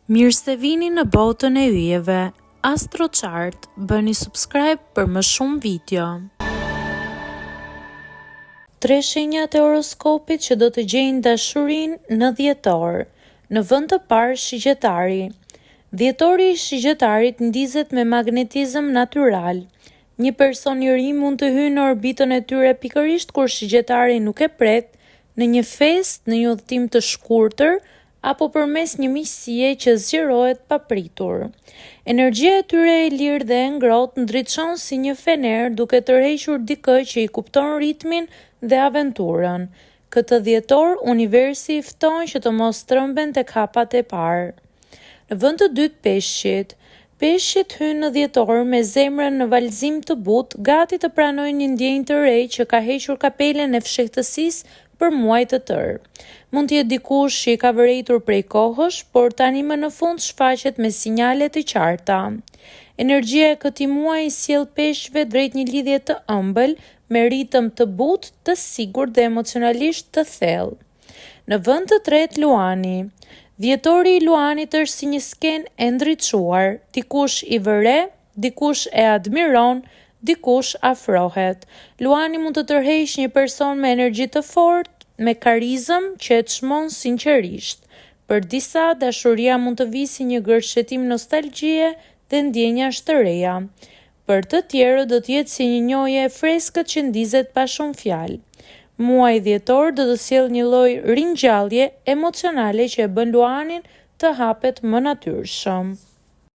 Mirë se vini në botën e yjeve. AstroChart, bëni subscribe për më shumë video. 3 shenjat e horoskopit që do të gjejnë dashurinë në dhjetor. Në vend të parë, shigjetari. Dhjetori i shigjetarit ndizet me magnetizëm natyral. Një person i ri mund të hyjë në orbitën e tyre pikërisht kur shigjetari nuk e pret, në një festë, në një udhëtim të shkurtër, apo përmes një miqësie që zgjerohet papritur. Energjia e tyre e lirë dhe e ngrohtë ndriçon si një fener duke tërhequr dikë që i kupton ritmin dhe aventurën. Këtë dhjetor, universi i fton që të mos tremben tek hapat e parë. Në vend të dytë, peshqit. Peshqit hynë në dhjetor me zemrën në valzim të butë, gati të pranojnë një ndjenjë të re që ka hequr kapelen e fshehtësisë për muaj të tërë. Mund të jetë dikush që i ka vërejtur prej kohësh, por tani më në fund shfaqet me sinjale të qarta. Energjia e këtij muaji sjell peshqve drejt një lidhje të ëmbël, me ritëm të butë, të sigurt dhe emocionalisht të thellë. Në vend të tretë, luani. Dhjetori i luanit është si një skenë e ndriçuar, dikush i vëre, dikush e admiron, dikush afrohet. Luani mund të tërheqë një person me energji të fortë, me karizëm që e çmon sinqerisht. Për disa, dashuria mund të vijë si një gërshetim nostalgjie dhe ndjenjash të reja. Për të tjerë do të jetë si një njohje e freskët që ndizet pa shumë fjalë. Muaji dhjetor do të sjellë një lloj ringjallje emocionale që e bën luanin të hapet më natyrshëm.